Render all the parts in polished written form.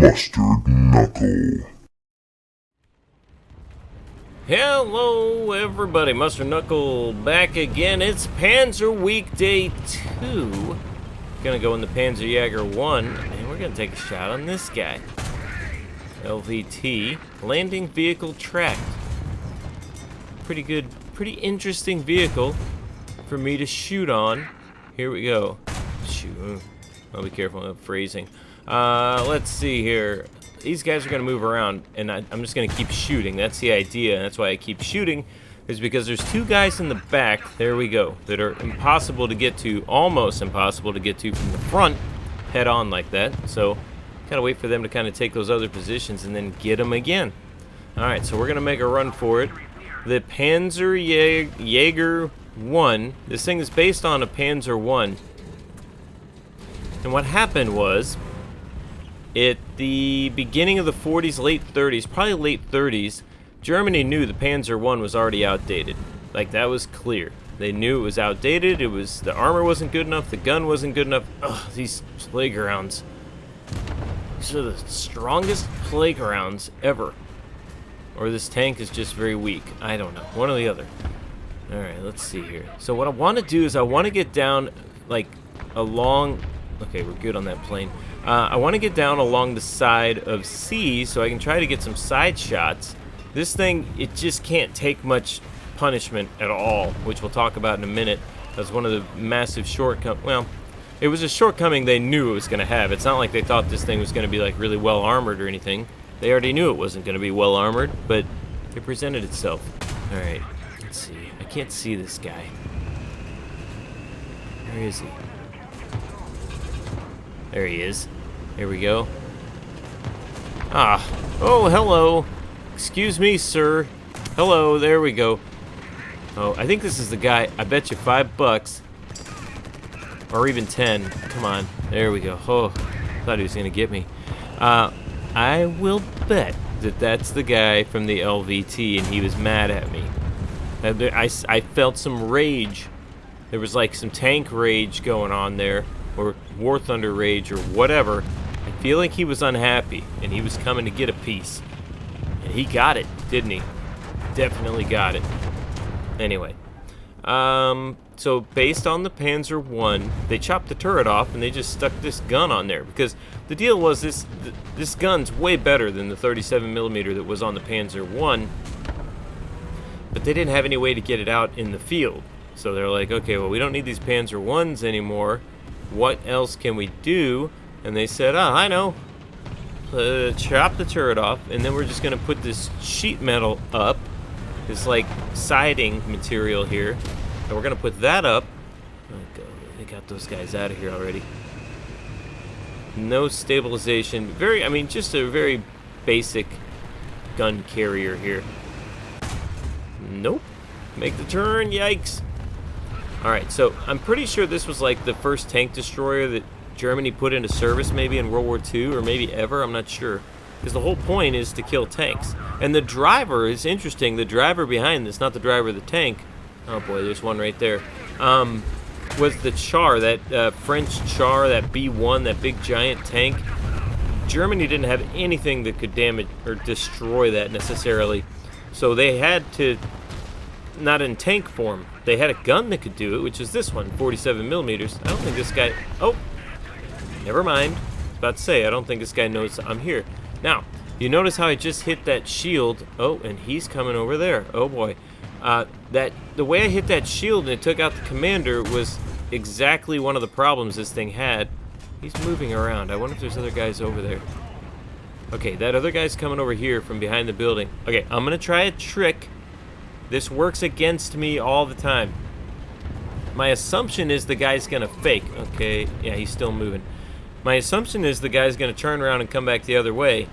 Mustard Knuckle. Hello everybody, Mustard Knuckle back again. It's Panzer Week Day 2. Gonna go in the Panzerjäger 1, and we're gonna take a shot on this guy. LVT, landing vehicle tracked. Pretty good, pretty interesting vehicle for me to shoot on. Here we go. Shoot. I'll be careful of phrasing. Let's see here. These guys are going to move around, and I'm just going to keep shooting. That's the idea, and that's why I keep shooting, is because there's two guys in the back, there we go, that are impossible to get to, almost impossible to get to from the front, head on like that. So, gotta wait for them to kind of take those other positions and then get them again. Alright, so we're going to make a run for it. The Panzerjäger 1, this thing is based on a Panzer 1. And what happened was, at the beginning of the 40s, late 30s, probably late 30s, Germany knew the Panzer 1 was already outdated. Like, that was clear. They knew it was outdated, the armor wasn't good enough, the gun wasn't good enough. Ugh, these playgrounds. These are the strongest playgrounds ever. Or this tank is just very weak. I don't know. One or the other. Alright, let's see here. So what I want to do is I want to get down, like, along... Okay, we're good on that plane. I want to get down along the side of C so I can try to get some side shots. This thing, it just can't take much punishment at all, which we'll talk about in a minute. That's one of the massive shortcomings. Well, it was a shortcoming they knew it was going to have. It's not like they thought this thing was going to be like really well armored or anything. They already knew it wasn't going to be well armored, but it presented itself. Alright, let's see. I can't see this guy. Where is he? There he is. Here we go. Ah. Oh, hello. Excuse me, sir. Hello, there we go. Oh, I think this is the guy. I bet you $5. Or even 10. Come on. There we go. Oh, thought he was going to get me. I will bet that that's the guy from the LVT, and he was mad at me. I felt some rage. There was like some tank rage going on there. Or War Thunder rage, or whatever. I feel like he was unhappy, and he was coming to get a piece. And he got it, didn't he? Definitely got it. Anyway. So based on the Panzer 1, they chopped the turret off, and they just stuck this gun on there. Because the deal was this gun's way better than the 37mm that was on the Panzer 1. But they didn't have any way to get it out in the field. So they're like, okay, well, we don't need these Panzer 1s anymore. What else can we do? And they said, oh, I know. Chop the turret off, and then we're just going to put this sheet metal up, this like siding material here, and we're going to put that up. Oh God, they got those guys out of here already. No stabilization. Just a very basic gun carrier here. Nope. Make the turn, yikes. Alright, so I'm pretty sure this was like the first tank destroyer that Germany put into service maybe in World War II, or maybe ever, I'm not sure. Because the whole point is to kill tanks. And the driver is interesting. The driver behind this, not the driver of the tank. Oh boy, there's one right there. Was the Char, that French Char, that B-1, that big giant tank. Germany didn't have anything that could damage or destroy that necessarily. So they had to, not in tank form, they had a gun that could do it, which is this one, 47mm. I don't think this guy... Oh, never mind. I was about to say, I don't think this guy knows I'm here. Now, you notice how I just hit that shield. Oh, and he's coming over there. Oh boy. The way I hit that shield and it took out the commander was exactly one of the problems this thing had. He's moving around. I wonder if there's other guys over there. Okay, that other guy's coming over here from behind the building. Okay, I'm gonna try a trick. This works against me all the time. My assumption is the guy's gonna fake. Okay, yeah, he's still moving. My assumption is the guy's gonna turn around and come back the other way.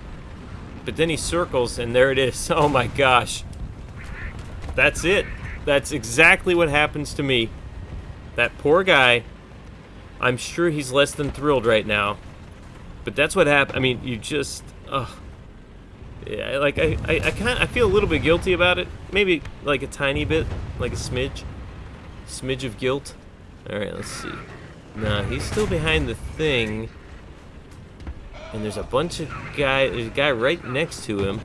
But then he circles, and there it is. Oh my gosh. That's it. That's exactly what happens to me. That poor guy. I'm sure he's less than thrilled right now. But that's what happened. I mean, you just... Ugh. Yeah, like I feel a little bit guilty about it. Maybe like a tiny bit, like a smidge of guilt. All right, let's see. Nah, he's still behind the thing. And there's a bunch of there's a guy right next to him.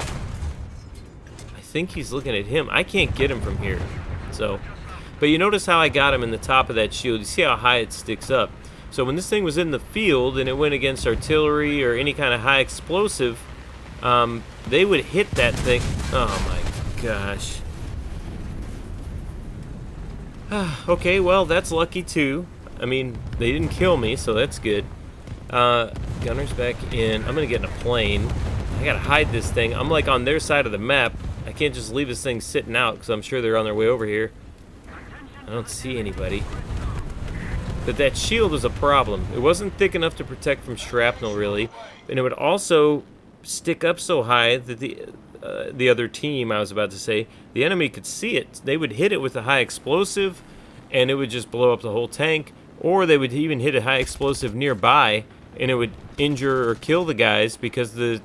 I think he's looking at him. I can't get him from here. So, but you notice how I got him in the top of that shield. You see how high it sticks up. So when this thing was in the field and it went against artillery or any kind of high explosive, they would hit that thing. Oh my gosh. Okay, well, that's lucky too. I mean, they didn't kill me, so that's good. Gunner's back in. I'm gonna get in a plane. I gotta hide this thing. I'm like on their side of the map. I can't just leave this thing sitting out because I'm sure they're on their way over here. I don't see anybody. But that shield was a problem. It wasn't thick enough to protect from shrapnel, really. And it would also stick up so high that the other team, I was about to say, the enemy could see it. They would hit it with a high explosive, and it would just blow up the whole tank. Or they would even hit a high explosive nearby, and it would injure or kill the guys because the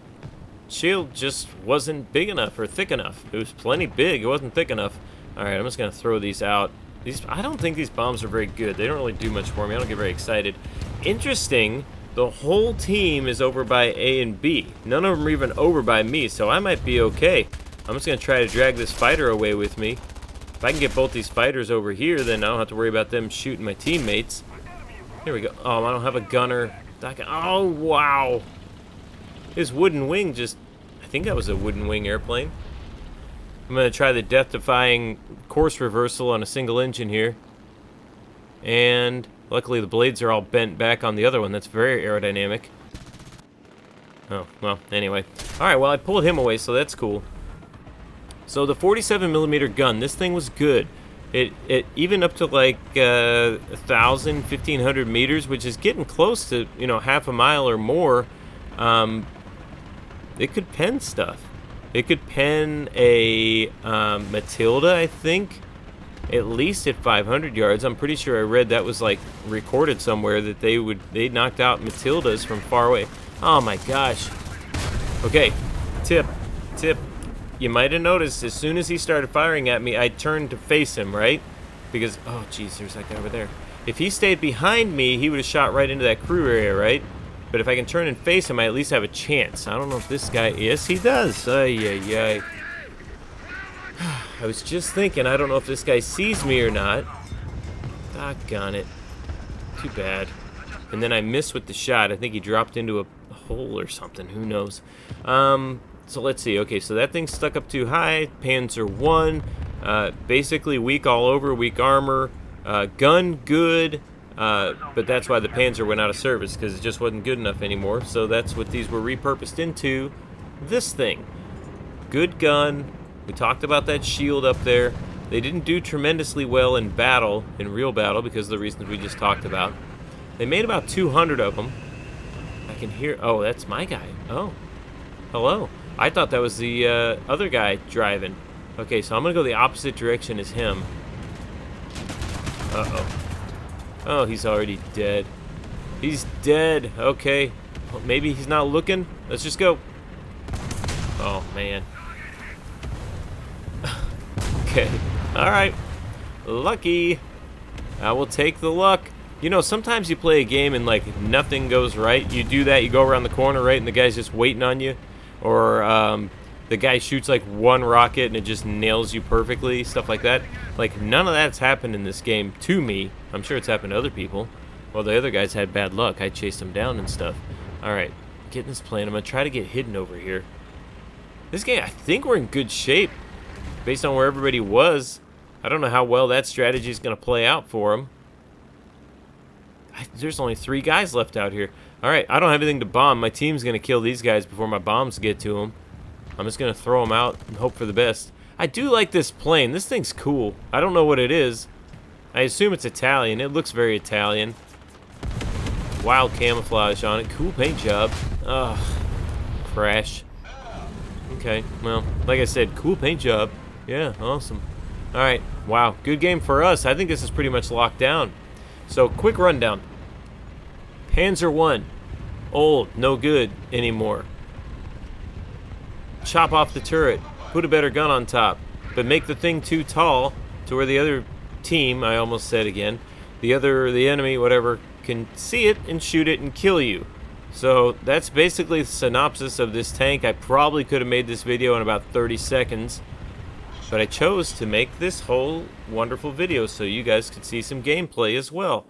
shield just wasn't big enough or thick enough. It was plenty big. It wasn't thick enough. All right, I'm just going to throw these out. I don't think these bombs are very good. They don't really do much for me. I don't get very excited. Interesting, the whole team is over by A and B. None of them are even over by me, so I might be okay. I'm just going to try to drag this fighter away with me. If I can get both these fighters over here, then I don't have to worry about them shooting my teammates. Here we go. Oh, I don't have a gunner. Oh, wow. His wooden wing just... I think that was a wooden wing airplane. I'm going to try the death-defying course reversal on a single engine here. And luckily the blades are all bent back on the other one. That's very aerodynamic. Oh, well, anyway. Alright, well, I pulled him away, so that's cool. So the 47mm gun, this thing was good. It even up to like 1,000, 1,500 meters, which is getting close to, you know, half a mile or more. It could pen stuff. It could pen a Matilda, I think, at least at 500 yards. I'm pretty sure I read that was like recorded somewhere that they knocked out Matildas from far away. Oh my gosh. Okay, tip. You might have noticed as soon as he started firing at me, I turned to face him, right? Because, oh geez, there's that guy over there. If he stayed behind me, he would have shot right into that crew area, right? But if I can turn and face him, I at least have a chance. I don't know if this guy... Yes, he does. Ay. I was just thinking, I don't know if this guy sees me or not. Doggone it. Too bad. And then I missed with the shot. I think he dropped into a hole or something. Who knows? So let's see. Okay, so that thing stuck up too high. Panzer 1. Basically weak all over. Weak armor. Gun good. But that's why the Panzer went out of service, because it just wasn't good enough anymore. So that's what these were repurposed into. This thing. Good gun. We talked about that shield up there. They didn't do tremendously well in battle, in real battle, because of the reasons we just talked about. They made about 200 of them. I can hear... Oh, that's my guy. Oh. Hello. I thought that was the other guy driving. Okay, so I'm going to go the opposite direction as him. Uh-oh. Oh, he's already dead. He's dead. Okay. Well, maybe he's not looking. Let's just go. Oh, man. Okay. Alright. Lucky. I will take the luck. You know, sometimes you play a game and, like, nothing goes right. You do that, you go around the corner, right, and the guy's just waiting on you. Or, the guy shoots, like, one rocket and it just nails you perfectly. Stuff like that. Like, none of that's happened in this game to me. I'm sure it's happened to other people. Well, the other guys had bad luck. I chased them down and stuff. Alright, get in this plane. I'm going to try to get hidden over here. This game, I think we're in good shape. Based on where everybody was. I don't know how well that strategy is going to play out for them. There's only 3 guys left out here. Alright, I don't have anything to bomb. My team's going to kill these guys before my bombs get to them. I'm just going to throw them out and hope for the best. I do like this plane. This thing's cool. I don't know what it is. I assume it's Italian. It looks very Italian. Wild camouflage on it. Cool paint job. Ugh. Crash. Okay, well, like I said, cool paint job. Yeah, awesome. Alright, wow, good game for us. I think this is pretty much locked down. So, quick rundown. Panzer 1. Old, no good anymore. Chop off the turret. Put a better gun on top. But make the thing too tall to where the other team, I almost said again, the enemy, whatever, can see it and shoot it and kill you. So that's basically the synopsis of this tank. I probably could have made this video in about 30 seconds, but I chose to make this whole wonderful video so you guys could see some gameplay as well.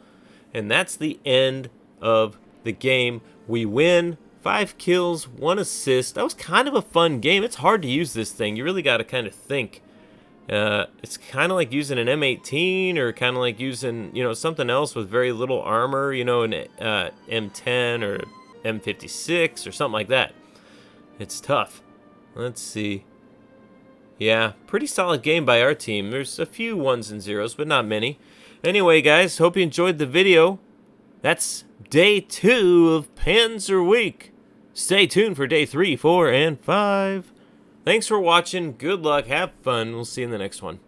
And that's the end of the game. We win. 5 kills, 1 assist. That was kind of a fun game. It's hard to use this thing. You really got to kind of think. It's kind of like using an M18 or kind of like using, you know, something else with very little armor, you know, an M10 or M56 or something like that. It's tough. Let's see. Yeah, pretty solid game by our team. There's a few 1s and 0s, but not many. Anyway, guys, hope you enjoyed the video. That's day 2 of Panzer Week. Stay tuned for day 3, 4, and 5. Thanks for watching. Good luck. Have fun. We'll see you in the next one.